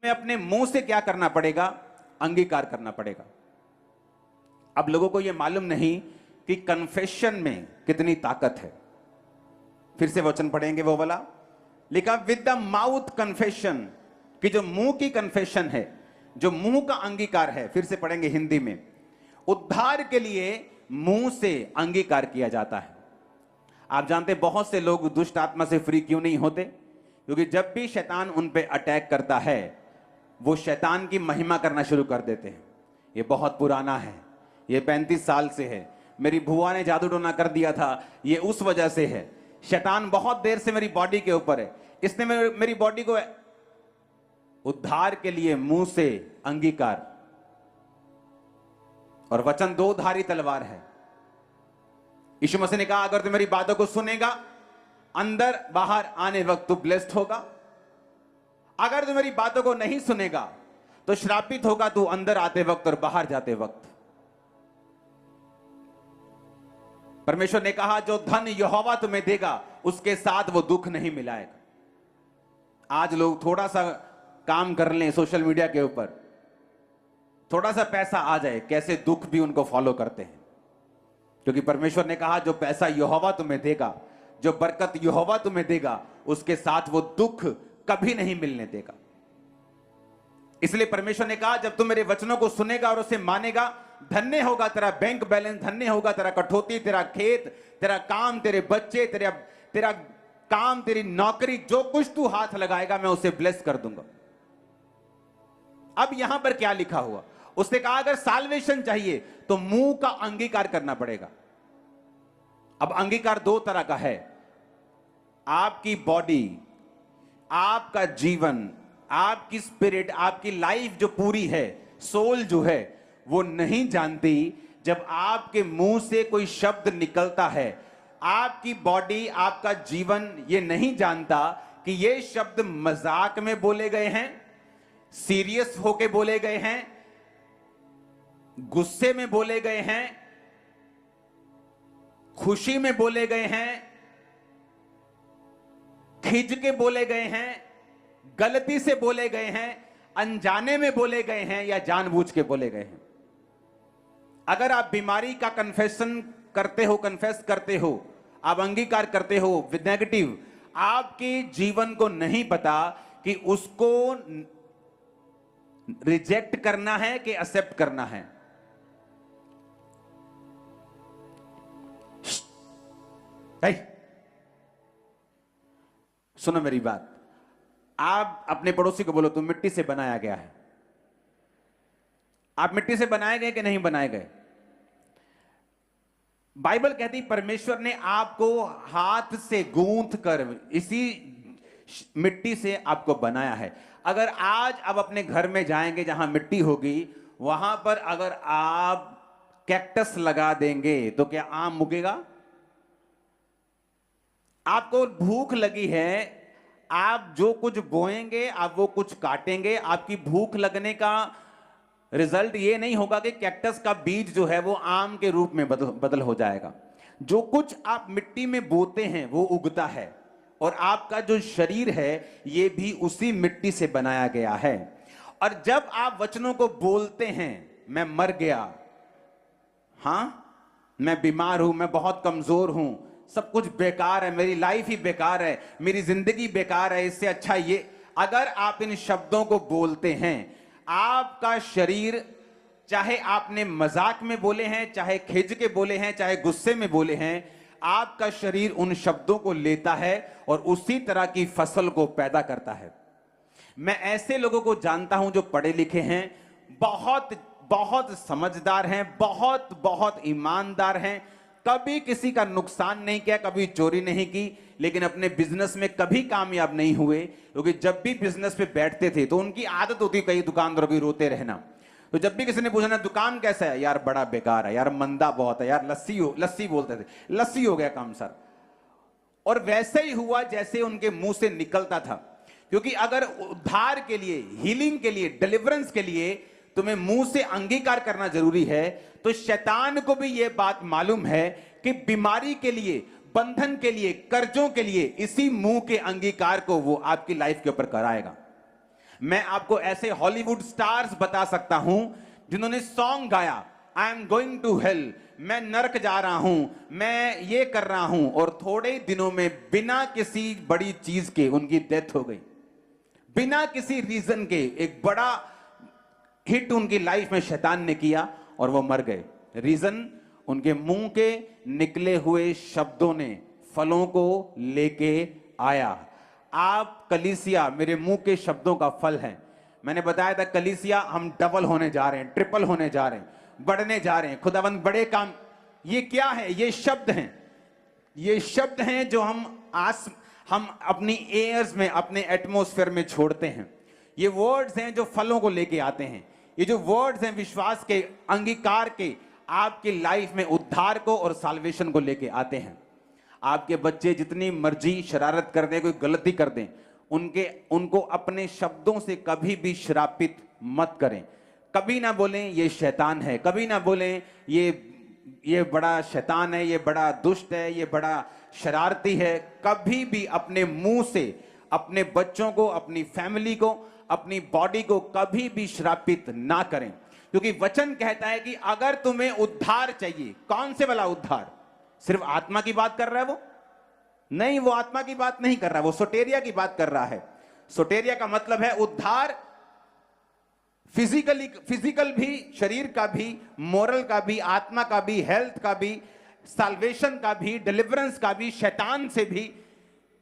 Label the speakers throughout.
Speaker 1: में अपने मुंह से क्या करना पड़ेगा? अंगीकार करना पड़ेगा। अब लोगों को यह मालूम नहीं कि कन्फेशन में कितनी ताकत है। फिर से वचन पढ़ेंगे वो वाला, लिखा विद द माउथ कन्फेशन, कि जो मुंह की कन्फेशन है, जो मुंह का अंगीकार है। फिर से पढ़ेंगे हिंदी में, उद्धार के लिए मुंह से अंगीकार किया जाता है। आप जानते बहुत से लोग दुष्ट आत्मा से फ्री क्यों नहीं होते? क्योंकि जब भी शैतान उन पे अटैक करता है, वो शैतान की महिमा करना शुरू कर देते हैं। ये बहुत पुराना है, ये 35 साल से है। मेरी बुआ ने जादू टोना कर दिया था, ये उस वजह से है। शैतान बहुत देर से मेरी बॉडी के ऊपर है, इसने मेरी बॉडी को उद्धार के लिए मुंह से अंगीकार। और वचन दो धारी तलवार है। यीशु मसीह ने कहा, अगर तू मेरी बातों को सुनेगा, अंदर बाहर आने वक्त तू ब्लेस्ड होगा। अगर तू मेरी बातों को नहीं सुनेगा तो श्रापित होगा तू अंदर आते वक्त और बाहर जाते वक्त। परमेश्वर ने कहा, जो धन यहोवा तुम्हें देगा उसके साथ वो दुख नहीं मिलाएगा। आज लोग थोड़ा सा काम कर लें सोशल मीडिया के ऊपर, थोड़ा सा पैसा आ जाए, कैसे दुख भी उनको फॉलो करते हैं। क्योंकि परमेश्वर ने कहा, जो पैसा यहोवा तुम्हें देगा, जो बरकत यहोवा तुम्हें देगा, उसके साथ वो दुख कभी नहीं मिलने देगा। इसलिए परमेश्वर ने कहा, जब तुम मेरे वचनों को सुनेगा और उसे मानेगा, धन्य होगा तेरा बैंक बैलेंस, धन्य होगा तेरा कठौती, तेरा खेत, तेरा काम, तेरे बच्चे, तेरा काम, तेरी नौकरी, जो कुछ तू हाथ लगाएगा मैं उसे ब्लेस कर दूंगा। अब यहां पर क्या लिखा हुआ? उसने कहा, अगर साल्वेशन चाहिए तो मुंह का अंगीकार करना पड़ेगा। अब अंगीकार दो तरह का है। आपकी बॉडी, आपका जीवन, आपकी स्पिरिट, आपकी लाइफ जो पूरी है, सोल जो है, वो नहीं जानती जब आपके मुंह से कोई शब्द निकलता है। आपकी बॉडी, आपका जीवन ये नहीं जानता कि ये शब्द मजाक में बोले गए हैं, सीरियस होके बोले गए हैं, गुस्से में बोले गए हैं, खुशी में बोले गए हैं, खिंच के बोले गए हैं, गलती से बोले गए हैं, अनजाने में बोले गए हैं, या जानबूझ के बोले गए हैं। अगर आप बीमारी का कन्फेशन करते हो, कन्फेस करते हो, आप अंगीकार करते हो विद नेगेटिव, आपके जीवन को नहीं पता कि उसको रिजेक्ट करना है कि एक्सेप्ट करना है। सुनो मेरी बात, आप अपने पड़ोसी को बोलो, तुम मिट्टी से बनाया गया है। आप मिट्टी से बनाए गए कि नहीं बनाए गए? बाइबल कहती परमेश्वर ने आपको हाथ से गूंथ कर इसी मिट्टी से आपको बनाया है। अगर आज आप अपने घर में जाएंगे जहां मिट्टी होगी, वहां पर अगर आप कैक्टस लगा देंगे तो क्या आम उगेगा? आपको भूख लगी है, आप जो कुछ बोएंगे आप वो कुछ काटेंगे। आपकी भूख लगने का रिजल्ट ये नहीं होगा कि कैक्टस का बीज जो है वो आम के रूप में बदल हो जाएगा। जो कुछ आप मिट्टी में बोते हैं वो उगता है, और आपका जो शरीर है ये भी उसी मिट्टी से बनाया गया है। और जब आप वचनों को बोलते हैं, मैं मर गया, हां मैं बीमार हूं, मैं बहुत कमजोर हूं, सब कुछ बेकार है, मेरी लाइफ ही बेकार है, मेरी जिंदगी बेकार है, इससे अच्छा ये, अगर आप इन शब्दों को बोलते हैं, आपका शरीर, चाहे आपने मजाक में बोले हैं, चाहे खिंच के बोले हैं, चाहे गुस्से में बोले हैं, आपका शरीर उन शब्दों को लेता है और उसी तरह की फसल को पैदा करता है। मैं ऐसे लोगों को जानता हूं जो पढ़े लिखे हैं, बहुत बहुत समझदार हैं, बहुत बहुत ईमानदार हैं, कभी किसी का नुकसान नहीं किया, कभी चोरी नहीं की, लेकिन अपने बिजनेस में कभी कामयाब नहीं हुए। क्योंकि जब भी बिजनेस पे बैठते थे तो उनकी आदत होती, कई दुकानदारों की रोते रहना। तो जब भी किसी ने पूछना दुकान कैसा है, यार बड़ा बेकार है, यार मंदा बहुत है, यार लस्सी बोलते थे, लस्सी हो गया काम सर। और वैसे ही हुआ जैसे उनके मुंह से निकलता था। क्योंकि अगर उद्धार के लिए, हीलिंग के लिए, डिलीवरेंस के लिए तुम्हें मुंह से अंगीकार करना जरूरी है, तो शैतान को भी यह बात मालूम है कि बीमारी के लिए, बंधन के लिए, कर्जों के लिए इसी मुंह के अंगीकार को वो आपकी लाइफ के ऊपर कराएगा। मैं आपको ऐसे हॉलीवुड स्टार्स बता सकता हूं जिन्होंने सॉन्ग गाया, I am going to hell, मैं नरक जा रहा हूं, मैं ये कर रहा हूं, और थोड़े ही दिनों में बिना किसी बड़ी चीज के उनकी डेथ हो गई, बिना किसी रीजन के। एक बड़ा हिट उनकी लाइफ में शैतान ने किया और वो मर गए। रीजन, उनके मुंह के निकले हुए शब्दों ने फलों को लेके आया। आप कलीसिया मेरे मुंह के शब्दों का फल है। मैंने बताया था कलीसिया हम डबल होने जा रहे हैं, ट्रिपल होने जा रहे हैं, बढ़ने जा रहे हैं, खुदावंद बड़े काम। ये क्या है? ये शब्द हैं, ये शब्द हैं जो हम अपनी एयर्स में, अपने एटमॉस्फेयर में छोड़ते हैं। ये वर्ड्स हैं जो फलों को लेके आते हैं। ये जो वर्ड्स हैं विश्वास के, अंगीकार के, आपकी लाइफ में उद्धार को और साल्वेशन को लेके आते हैं। आपके बच्चे जितनी मर्जी शरारत कर दें, कोई गलती कर दें, उनको अपने शब्दों से कभी भी श्रापित मत करें। कभी ना बोलें ये शैतान है, कभी ना बोलें ये बड़ा शैतान है, ये बड़ा दुष्ट है, ये बड़ा शरारती है। कभी भी अपने मुंह से अपने बच्चों को, अपनी फैमिली को, अपनी बॉडी को कभी भी श्रापित ना करें, क्योंकि वचन कहता है कि अगर तुम्हें उद्धार चाहिए, कौन से वाला उद्धार? सिर्फ आत्मा की बात कर रहा है वो? नहीं, वो आत्मा की बात नहीं कर रहा, वो सोटेरिया की बात कर रहा है। सोटेरिया का मतलब है उद्धार, फिजिकल भी, शरीर का भी, मोरल का भी, आत्मा का भी, हेल्थ का भी, साल्वेशन का भी, डिलीवरेंस का भी, शैतान से भी,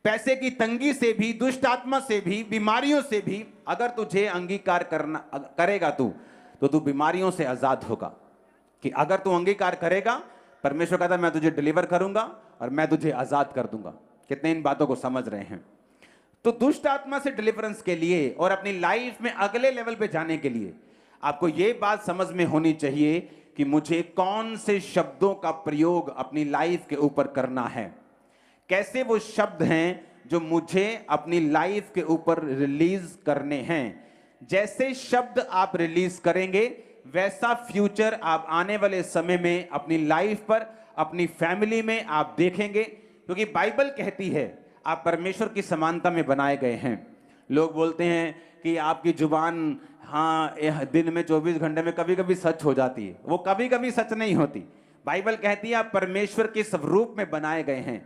Speaker 1: पैसे की तंगी से भी, दुष्ट आत्मा से भी, बीमारियों से भी। अगर तुझे अंगीकार करेगा तो तू बीमारियों से आजाद होगा। कि अगर तू अंगीकार करेगा, परमेश्वर कहता है मैं तुझे डिलीवर करूंगा और मैं तुझे आजाद कर दूंगा। कितने इन बातों को समझ रहे हैं? तो दुष्ट आत्मा से डिलीवरेंस के लिए और अपनी लाइफ में अगले लेवल पे जाने के लिए आपको यह बात समझ में होनी चाहिए कि मुझे कौन से शब्दों का प्रयोग अपनी लाइफ के ऊपर करना है। कैसे वो शब्द हैं जो मुझे अपनी लाइफ के ऊपर रिलीज करने हैं। जैसे शब्द आप रिलीज करेंगे, वैसा फ्यूचर आप आने वाले समय में अपनी लाइफ पर, अपनी फैमिली में आप देखेंगे। क्योंकि बाइबल कहती है आप परमेश्वर की समानता में बनाए गए हैं। लोग बोलते हैं कि आपकी जुबान, हाँ, दिन में 24 घंटे में कभी कभी सच हो जाती है। वो कभी कभी सच नहीं होती। बाइबल कहती है आप परमेश्वर के स्वरूप में बनाए गए हैं।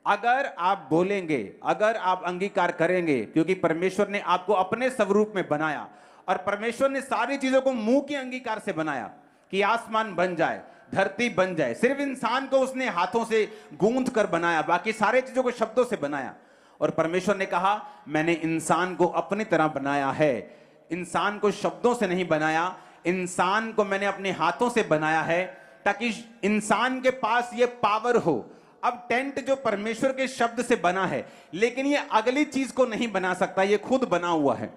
Speaker 1: अगर आप बोलेंगे, अगर आप अंगीकार करेंगे, क्योंकि परमेश्वर ने आपको अपने स्वरूप में बनाया और परमेश्वर ने सारी चीजों को मुंह के अंगीकार से बनाया कि आसमान बन जाए, धरती बन जाए। सिर्फ इंसान को उसने हाथों से गूंथ कर बनाया, बाकी सारे चीजों को शब्दों से बनाया। और परमेश्वर ने कहा मैंने इंसान को अपनी तरह बनाया है। इंसान को शब्दों से नहीं बनाया, इंसान को मैंने अपने हाथों से बनाया है ताकि इंसान के पास ये पावर हो। अब टेंट जो परमेश्वर के शब्द से बना है, लेकिन ये अगली चीज को नहीं बना सकता, ये खुद बना हुआ है।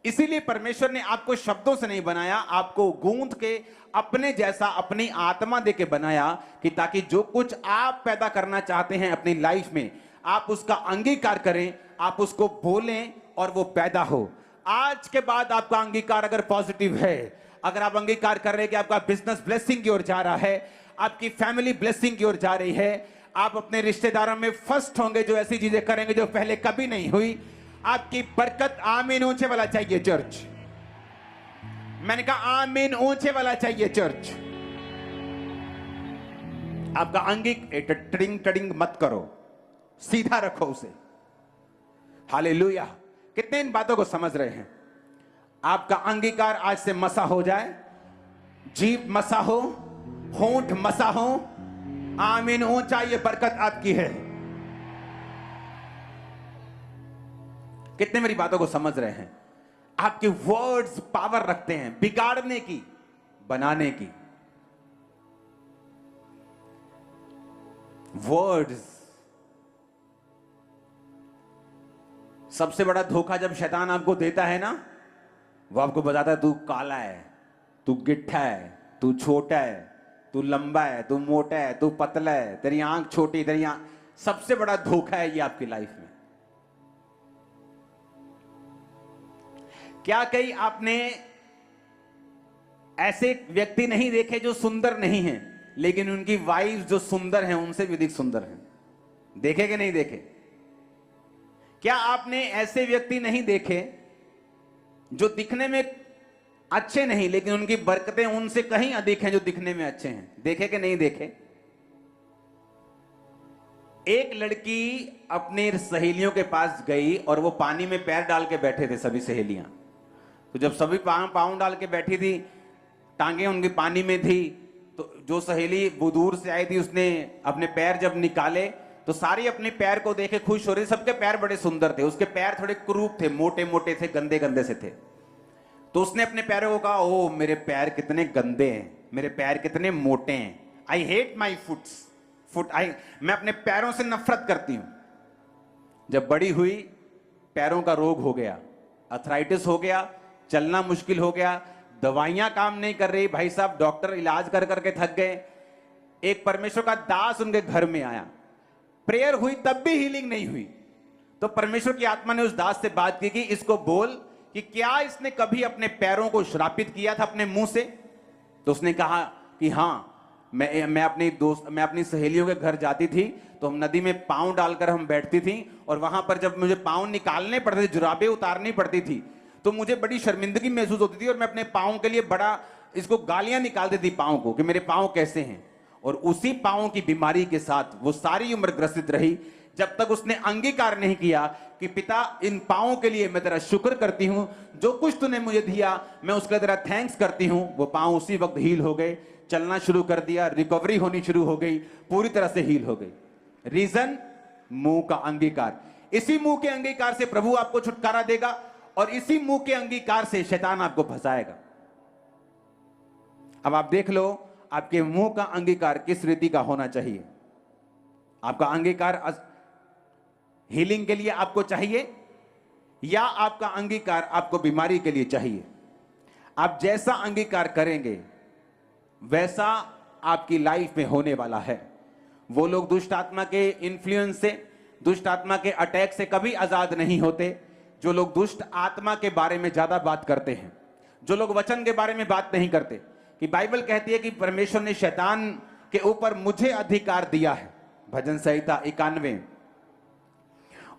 Speaker 1: इसीलिए परमेश्वर ने आपको शब्दों से नहीं बनाया, आपको गूंथ के अपने जैसा, अपनी आत्मा देके बनाया कि ताकि जो कुछ आप पैदा करना चाहते हैं अपनी लाइफ में, आप उसका अंगीकार करें, आप उसको बोलें और वो पैदा हो। आज के बाद आपका अंगीकार अगर पॉजिटिव है, अगर आप अंगीकार कर रहे हैं कि आपका बिजनेस ब्लेसिंग की ओर जा रहा है, आपकी फैमिली ब्लेसिंग की ओर जा रही है, आप अपने रिश्तेदारों में फर्स्ट होंगे, जो ऐसी चीजें करेंगे जो पहले कभी नहीं हुई, आपकी बरकत, आमीन आमीन वाला चाहिए चर्च। मैंने कहा आमीन ऊंचे वाला चाहिए चर्च। आपका टडिंग टडिंग मत करो, सीधा रखो उसे। हालेलुया। कितने इन बातों को समझ रहे हैं? आपका अंगीकार आज से मसा हो जाए, जीभ मसा हो, होंठ मसा हो। आमीन ऊंचा, ये बरकत आपकी है। कितने मेरी बातों को समझ रहे हैं? आपके वर्ड्स पावर रखते हैं बिगाड़ने की, बनाने की। वर्ड्स सबसे बड़ा धोखा जब शैतान आपको देता है ना, वो आपको बताता है तू काला है, तू गिट्ठा है, तू छोटा है, तू लंबा है, तू मोटा है, तू पतला है, तेरी आंख छोटी, तेरी आंख। सबसे बड़ा धोखा है ये आपकी लाइफ में। क्या कहीं आपने ऐसे व्यक्ति नहीं देखे जो सुंदर नहीं हैं, लेकिन उनकी वाइफ जो सुंदर हैं उनसे भी अधिक सुंदर हैं? देखे कि नहीं देखे? क्या आपने ऐसे व्यक्ति नहीं देखे जो दिखने में अच्छे नहीं, लेकिन उनकी बरकतें उनसे कहीं अधिक हैं जो दिखने में अच्छे हैं। देखे कि नहीं देखे? एक लड़की अपनी सहेलियों के पास गई और वो पानी में पैर डाल के बैठे थे सभी सहेलियां। तो जब सभी पाँव डाल के बैठी थी, टांगे उनकी पानी में थी, तो जो सहेली वो दूर से आई थी उसने अपने पैर जब निकाले तो सारी अपने पैर को देखे खुश हो रही। सबके पैर बड़े सुंदर थे, उसके पैर थोड़े कुरूप थे, मोटे मोटे थे, गंदे गंदे से थे। तो उसने अपने पैरों को कहा, ओ मेरे पैर कितने गंदे हैं, मेरे पैर कितने मोटे हैं, आई हेट माई मैं अपने पैरों से नफरत करती हूं। जब बड़ी हुई, पैरों का रोग हो गया, अर्थराइटिस हो गया, चलना मुश्किल हो गया, दवाइयां काम नहीं कर रही। भाई साहब डॉक्टर इलाज कर करके थक गए। एक परमेश्वर का दास उनके घर में आया, प्रेयर हुई तब भी हीलिंग नहीं हुई। तो परमेश्वर की आत्मा ने उस दास से बात की कि इसको बोल कि क्या इसने कभी अपने पैरों को श्रापित किया था अपने मुंह से? तो उसने कहा कि हां, मैं अपनी सहेलियों के घर जाती थी तो हम नदी में पांव डालकर हम बैठती थी, और वहां पर जब मुझे पांव निकालने पड़ते थे, जुराबें उतारनी पड़ती थी, तो मुझे बड़ी शर्मिंदगी महसूस होती थी और मैं अपने पांव के लिए बड़ा इसको गालियां निकालती थी पांव को कि मेरे पांव कैसे हैं। और उसी पांव की बीमारी के साथ वो सारी उम्र ग्रसित रही, जब तक उसने अंगीकार नहीं किया कि पिता इन पांवों के लिए मैं तेरा शुक्र करती हूं, जो कुछ तूने मुझे दिया मैं उसके लिए तेरा थैंक्स करती हूं। वो पांव उसी वक्त हील हो गए, चलना शुरू कर दिया, रिकवरी होनी शुरू हो गई, पूरी तरह से हील हो गई। रीजन, मुंह का अंगीकार। इसी मुंह के अंगीकार से प्रभु आपको छुटकारा देगा और इसी मुंह के अंगीकार से शैतान आपको फंसाएगा। अब आप देख लो आपके मुंह का अंगीकार किस रीति का होना चाहिए। आपका अंगीकार हीलिंग के लिए आपको चाहिए या आपका अंगीकार आपको बीमारी के लिए चाहिए? आप जैसा अंगीकार करेंगे वैसा आपकी लाइफ में होने वाला है। वो लोग दुष्ट आत्मा के इन्फ्लुएंस से, दुष्ट आत्मा के अटैक से कभी आजाद नहीं होते जो लोग दुष्ट आत्मा के बारे में ज्यादा बात करते हैं, जो लोग वचन के बारे में बात नहीं करते। कि बाइबल कहती है कि परमेश्वर ने शैतान के ऊपर मुझे अधिकार दिया है। भजन संहिता 91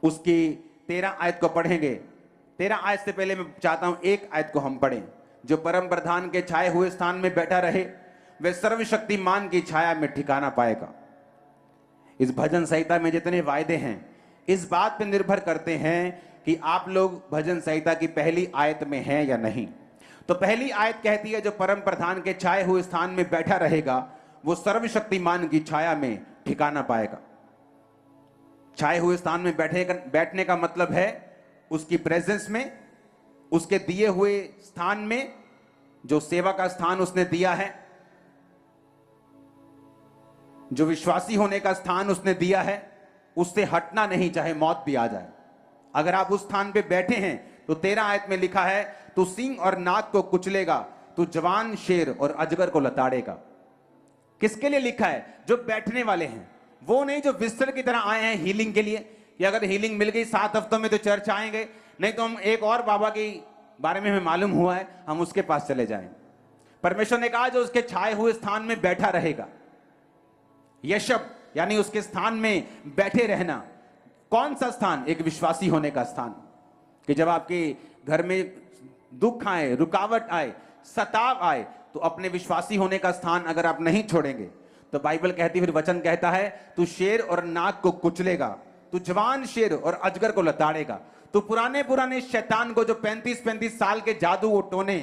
Speaker 1: उसकी 13 आयत को पढ़ेंगे। 13 आयत से पहले मैं चाहता हूं एक आयत को हम पढ़ें। जो परम प्रधान के छाए हुए स्थान में बैठा रहे वह सर्वशक्तिमान की छाया में ठिकाना पाएगा। इस भजन संहिता में जितने वायदे हैं इस बात पर निर्भर करते हैं कि आप लोग भजन संहिता की पहली आयत में हैं या नहीं। तो पहली आयत कहती है जो परम प्रधान के छाए हुए स्थान में बैठा रहेगा वो सर्वशक्तिमान की छाया में ठिकाना पाएगा। छाए हुए स्थान में बैठने का मतलब है उसकी प्रेजेंस में, उसके दिए हुए स्थान में, जो सेवा का स्थान उसने दिया है, जो विश्वासी होने का स्थान उसने दिया है, उससे हटना नहीं चाहे मौत भी आ जाए। अगर आप उस स्थान पे बैठे हैं तो 13 आयत में लिखा है तू सिंह और नाग को कुचलेगा, तू जवान शेर और अजगर को लताड़ेगा। किसके लिए लिखा है? जो बैठने वाले हैं, वो नहीं जो विस्तर की तरह आए हैं हीलिंग के लिए कि अगर हीलिंग मिल गई 7 हफ्तों में तो चर्च आएंगे, नहीं तो हम एक और बाबा के बारे में हमें मालूम हुआ है हम उसके पास चले जाएं। परमेश्वर ने कहा जो उसके छाए हुए स्थान में बैठा रहेगा। यशब यानी उसके स्थान में बैठे रहना। कौन सा स्थान? एक विश्वासी होने का स्थान। कि जब आपके घर में दुख आए, रुकावट आए, सताव आए, तो अपने विश्वासी होने का स्थान अगर आप नहीं छोड़ेंगे तो बाइबल कहती, फिर वचन कहता है तू शेर और नाग को कुचलेगा, तू जवान शेर और अजगर को लताड़ेगा। तो पुराने शैतान को जो 35-35 साल के जादू वो टोने,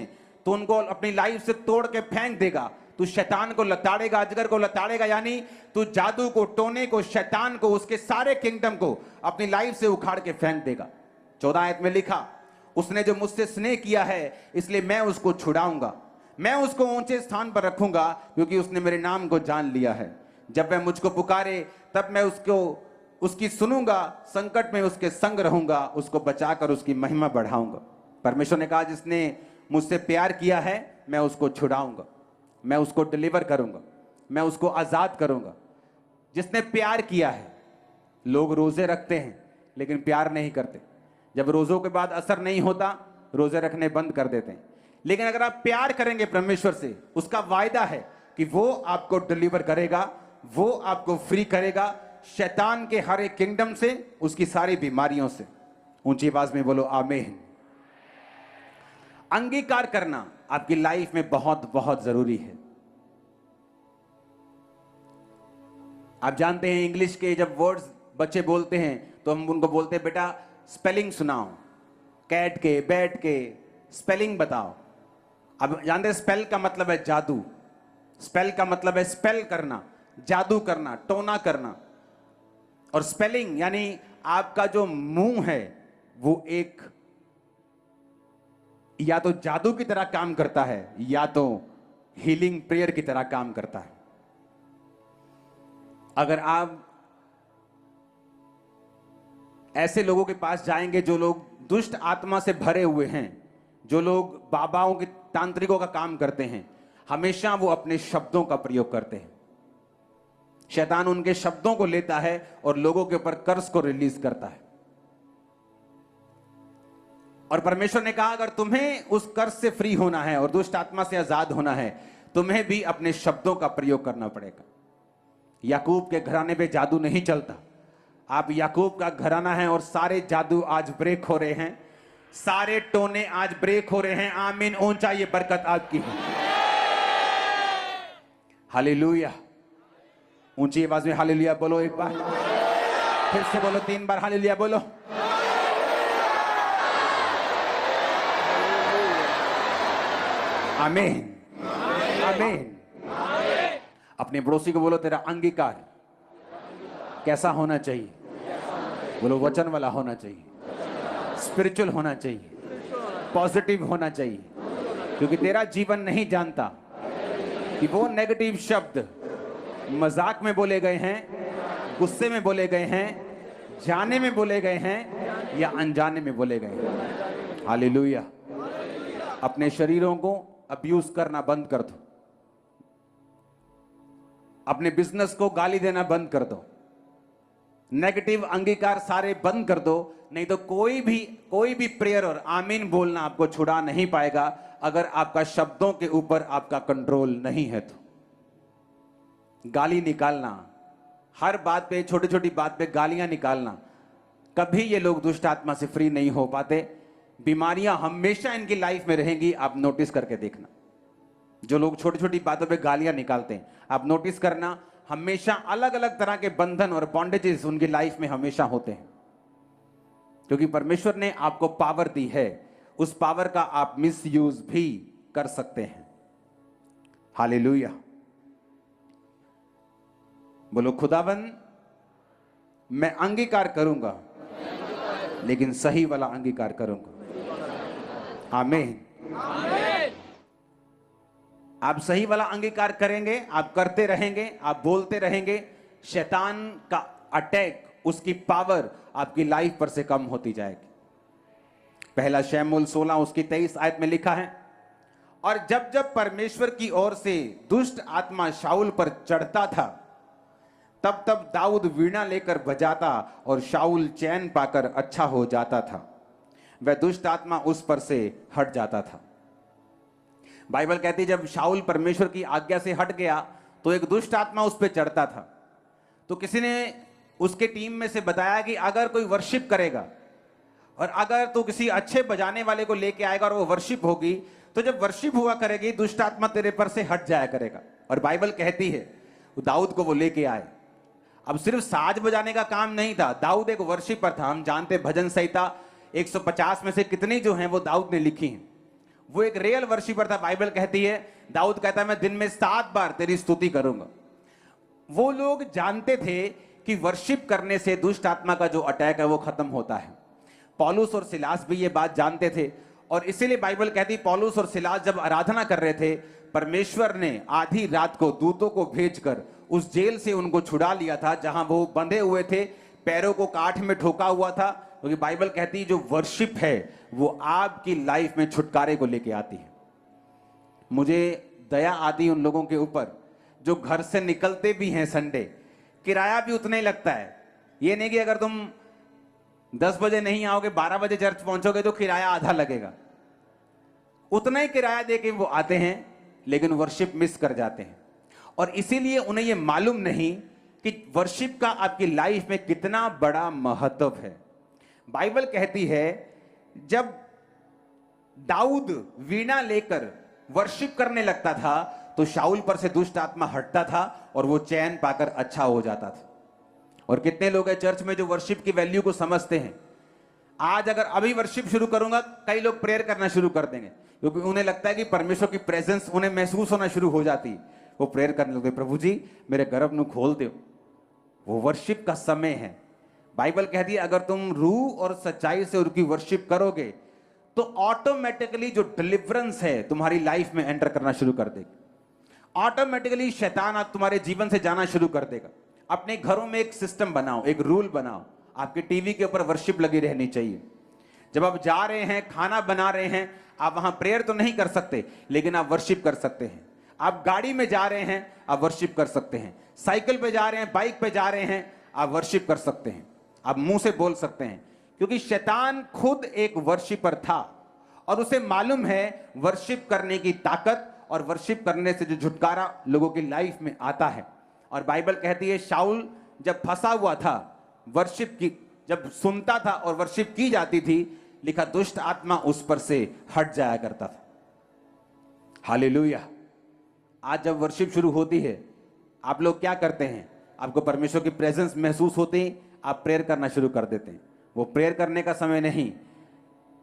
Speaker 1: तो उनको अपनी लाइफ से तोड़ के फेंक देगा। तू शैतान को लताड़ेगा, अजगर को लताड़ेगा, यानी तू जादू को, टोने को, शैतान को, उसके सारे किंगडम को अपनी लाइफ से उखाड़ के फेंक देगा। 14 आयत में लिखा उसने जो मुझसे स्नेह किया है इसलिए मैं उसको छुड़ाऊंगा, मैं उसको ऊंचे स्थान पर रखूंगा क्योंकि उसने मेरे नाम को जान लिया है। जब वह मुझको पुकारे तब मैं उसकी सुनूंगा, संकट में उसके संग रहूंगा, उसको बचाकर उसकी महिमा बढ़ाऊंगा। परमेश्वर ने कहा जिसने मुझसे प्यार किया है मैं उसको छुड़ाऊंगा, मैं उसको डिलीवर करूंगा, मैं उसको आजाद करूंगा। जिसने प्यार किया है। लोग रोजे रखते हैं लेकिन प्यार नहीं करते। जब रोजों के बाद असर नहीं होता रोजे रखने बंद कर देते हैं। लेकिन अगर आप प्यार करेंगे परमेश्वर से, उसका वायदा है कि वो आपको डिलीवर करेगा, वो आपको फ्री करेगा शैतान के हर एक किंगडम से, उसकी सारी बीमारियों से। ऊंची आवाज में बोलो आमीन। अंगीकार करना आपकी लाइफ में बहुत बहुत जरूरी है। आप जानते हैं इंग्लिश के जब वर्ड्स बच्चे बोलते हैं तो हम उनको बोलते हैं बेटा स्पेलिंग सुनाओ, कैट के बैट के स्पेलिंग बताओ। अब जानते हैं स्पेल का मतलब है जादू, स्पेल का मतलब है स्पेल करना, जादू करना, टोना करना। और स्पेलिंग यानी आपका जो मुंह है वो एक या तो जादू की तरह काम करता है या तो हीलिंग प्रेयर की तरह काम करता है। अगर आप ऐसे लोगों के पास जाएंगे जो लोग दुष्ट आत्मा से भरे हुए हैं, जो लोग बाबाओं के तांत्रिकों का काम करते हैं, हमेशा वो अपने शब्दों का प्रयोग करते हैं। शैतान उनके शब्दों को लेता है और लोगों के ऊपर कर्ज को रिलीज करता है। और परमेश्वर ने कहा अगर तुम्हें उस कर्ज से फ्री होना है और दुष्ट आत्मा से आजाद होना है, तुम्हें भी अपने शब्दों का प्रयोग करना पड़ेगा। याकूब के घराने पे जादू नहीं चलता। आप याकूब का घराना है और सारे जादू आज ब्रेक हो रहे हैं, सारे टोने आज ब्रेक हो रहे हैं। आमीन, ऊंचा ये बरकत आपकी है। हालेलुया, ऊंची आवाज में हालेलुया बोलो एक बार, फिर से बोलो 3 बार हालेलुया बोलो। आमीन, आमीन। अपने पड़ोसी को बोलो तेरा अंगीकार कैसा होना चाहिए? बोलो वचन वाला होना चाहिए, स्पिरिचुअल होना चाहिए, पॉजिटिव होना चाहिए। क्योंकि तेरा जीवन नहीं जानता कि वो नेगेटिव शब्द मजाक में बोले गए हैं, गुस्से में बोले गए हैं, जाने में बोले गए हैं या अनजाने में बोले गए हैं। हालेलुया। अपने शरीरों को अब्यूज करना बंद कर दो, अपने बिजनेस को गाली देना बंद कर दो, नेगेटिव अंगीकार सारे बंद कर दो। नहीं तो कोई भी प्रेयर और आमीन बोलना आपको छुड़ा नहीं पाएगा अगर आपका शब्दों के ऊपर आपका कंट्रोल नहीं है। तो गाली निकालना, हर बात पे, छोटी छोटी बात पे गालियां निकालना, कभी ये लोग दुष्ट आत्मा से फ्री नहीं हो पाते। बीमारियां हमेशा इनकी लाइफ में रहेंगी। आप नोटिस करके देखना, जो लोग छोटी छोटी बातों पे गालियां निकालते हैं, आप नोटिस करना, हमेशा अलग अलग तरह के बंधन और बॉन्डेजेस उनकी लाइफ में हमेशा होते हैं। क्योंकि परमेश्वर ने आपको पावर दी है, उस पावर का आप मिसयूज भी कर सकते हैं। हालेलुया। बोलो खुदावन, मैं अंगीकार करूंगा लेकिन सही वाला अंगीकार करूंगा। आमीन। आप सही वाला अंगीकार करेंगे, आप करते रहेंगे, आप बोलते रहेंगे, शैतान का अटैक, उसकी पावर आपकी लाइफ पर से कम होती जाएगी। पहला शमूएल 16 उसकी 23 आयत में लिखा है, और जब जब परमेश्वर की ओर से दुष्ट आत्मा शाऊल पर चढ़ता था तब तब दाऊद वीणा लेकर बजाता और शाऊल चैन पाकर अच्छा हो जाता था, वह दुष्ट आत्मा उस पर से हट जाता था। बाइबल कहती है जब शाऊल परमेश्वर की आज्ञा से हट गया तो एक दुष्ट आत्मा उस पर चढ़ता था। तो किसी ने उसके टीम में से बताया कि अगर कोई वर्शिप करेगा और अगर तू किसी अच्छे बजाने वाले को लेके आएगा और वो वर्शिप होगी, तो जब वर्शिप हुआ करेगी दुष्ट आत्मा तेरे पर से हट जाया करेगा। और बाइबल कहती है दाऊद को वो लेके आए। अब सिर्फ साज बजाने का काम नहीं था, दाऊद एक वर्शिपर था। हम जानते भजन संहिता 150 में से कितनी जो हैं वो दाऊद ने लिखी हैं। वो एक रियल वर्शिपर था। बाइबल कहती है, दाऊद कहता है मैं दिन में 7 बार तेरी स्तुति करूंगा। वो लोग जानते थे कि वर्शिप करने से दुष्ट आत्मा का जो अटैक है वो खत्म होता है। पौलुस और सिलास भी ये बात जानते थे और इसीलिए बाइबल कहती पौलुस और सिलास जब आराधना कर रहे थे, परमेश्वर ने आधी रात को दूतों को भेजकर उस जेल से उनको छुड़ा लिया था जहां वो बंधे हुए थे, पैरों को काठ में ठोका हुआ था। क्योंकि बाइबल कहती है जो वर्शिप है वो आपकी लाइफ में छुटकारे को लेके आती है। मुझे दया आती उन लोगों के ऊपर जो घर से निकलते भी हैं संडे, किराया भी उतना ही लगता है। ये नहीं कि अगर तुम 10 बजे नहीं आओगे 12 बजे चर्च पहुंचोगे तो किराया आधा लगेगा। उतना ही किराया देके वो आते हैं लेकिन वर्शिप मिस कर जाते हैं। और इसीलिए उन्हें ये मालूम नहीं कि वर्शिप का आपकी लाइफ में कितना बड़ा महत्व है। बाइबल कहती है जब दाऊद वीणा लेकर वर्शिप करने लगता था तो शाऊल पर से दुष्ट आत्मा हटता था और वो चैन पाकर अच्छा हो जाता था। और कितने लोग हैं चर्च में जो वर्शिप की वैल्यू को समझते हैं। आज अगर अभी वर्शिप शुरू करूंगा, कई लोग प्रेयर करना शुरू कर देंगे क्योंकि उन्हें लगता है कि परमेश्वर की प्रेजेंस उन्हें महसूस होना शुरू हो जाती है। वो प्रेयर करने लगते, प्रभु जी मेरे गर्भ ਨੂੰ खोल दो। वो वर्शिप का समय है। बाइबल कहती है अगर तुम रूह और सच्चाई से उनकी वर्शिप करोगे तो ऑटोमेटिकली जो डिलीवरेंस है तुम्हारी लाइफ में एंटर करना शुरू कर देगा। ऑटोमेटिकली शैतान आप तुम्हारे जीवन से जाना शुरू कर देगा। अपने घरों में एक सिस्टम बनाओ, एक रूल बनाओ, आपके टीवी के ऊपर वर्शिप लगी रहनी चाहिए। जब आप जा रहे हैं, खाना बना रहे हैं, आप वहां प्रेयर तो नहीं कर सकते लेकिन आप वर्शिप कर सकते हैं। आप गाड़ी में जा रहे हैं, आप वर्शिप कर सकते हैं। साइकिल पे जा रहे हैं, बाइक पे जा रहे हैं, आप वर्शिप कर सकते हैं। आप मुंह से बोल सकते हैं क्योंकि शैतान खुद एक वर्शिपर था और उसे मालूम है वर्शिप करने की ताकत और वर्शिप करने से जो छुटकारा लोगों की लाइफ में आता है। और बाइबल कहती है शाऊल जब फंसा हुआ था, वर्शिप की जब सुनता था और वर्शिप की जाती थी, लिखा दुष्ट आत्मा उस पर से हट जाया करता था। हालेलुया। आज जब वर्शिप शुरू होती है, आप लोग क्या करते हैं? आपको परमेश्वर की प्रेजेंस महसूस होती है, आप प्रेयर करना शुरू कर देते हैं। वो प्रेयर करने का समय नहीं,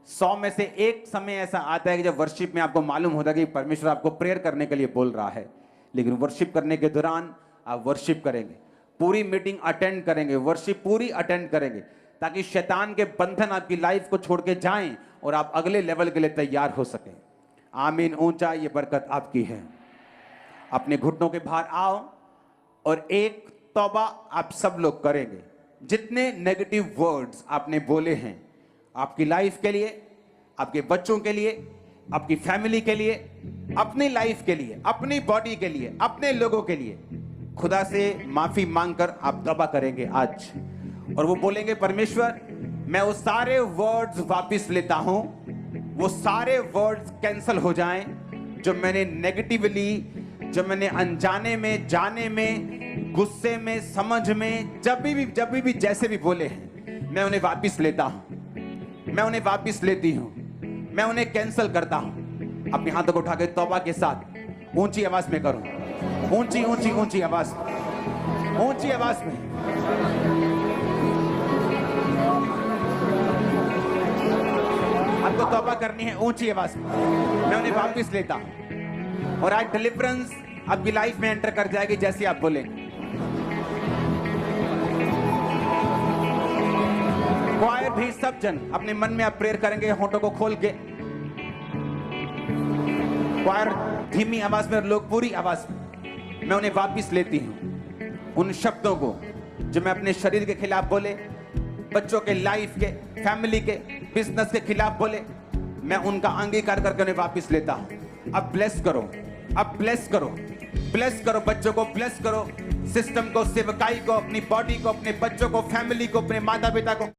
Speaker 1: 100 में से एक समय ऐसा आता है कि जब वर्शिप में आपको मालूम होता है कि परमेश्वर आपको प्रेयर करने के लिए बोल रहा है। लेकिन वर्शिप करने के दौरान आप वर्शिप करेंगे, पूरी मीटिंग अटेंड करेंगे, वर्शिप पूरी अटेंड करेंगे ताकि शैतान के बंधन आपकी लाइफ को छोड़ के जाएं और आप अगले लेवल के लिए तैयार हो सकें। आमीन। ऊंचा ये बरकत आपकी है। अपने घुटनों के बाहर आओ और एक तौबा आप सब लोग करेंगे। जितने नेगेटिव वर्ड्स आपने बोले हैं आपकी लाइफ के लिए, आपके बच्चों के लिए, आपकी फैमिली के लिए, अपनी लाइफ के लिए, अपनी बॉडी के लिए, अपने लोगों के लिए, खुदा से माफी मांगकर आप तौबा करेंगे आज। और वो बोलेंगे परमेश्वर मैं वो सारे वर्ड्स वापस लेता हूं, वो सारे वर्ड्स कैंसल हो जाएं जो मैंने नेगेटिवली, जो मैंने अनजाने में, जाने में, गुस्से में, समझ में, जब भी जैसे भी बोले हैं, मैं उन्हें वापस लेता हूं, मैं उन्हें वापस लेती हूं, मैं उन्हें कैंसल करता हूं। अपने हाथों को उठा के तौबा के साथ ऊंची आवाज में करो, ऊंची ऊंची ऊंची आवाज में, ऊंची आवाज में। आपको तौबा करनी है ऊंची आवाज में, मैं उन्हें वापस लेता हूं। और आज डिलीवरेंस आपकी लाइफ में एंटर कर जाएगी जैसे आप बोलेंगे। क्वायर भी सब जन अपने मन में आप प्रेयर करेंगे होंठों को खोल के। क्वायर धीमी आवाज में और लोग पूरी आवाज में। मैं उन्हें वापस लेती हूं उन शब्दों को जो मैं अपने शरीर के खिलाफ बोले, बच्चों के लाइफ के, फैमिली के, बिजनेस के खिलाफ बोले, मैं उनका अंगीकार करके उन्हें वापस लेता हूं। अब ब्लेस करो, अब ब्लेस करो, ब्लेस करो बच्चों को, ब्लेस करो सिस्टम को, सेवकाई को, अपनी बॉडी को, अपने बच्चों को, फैमिली को, अपने माता पिता को।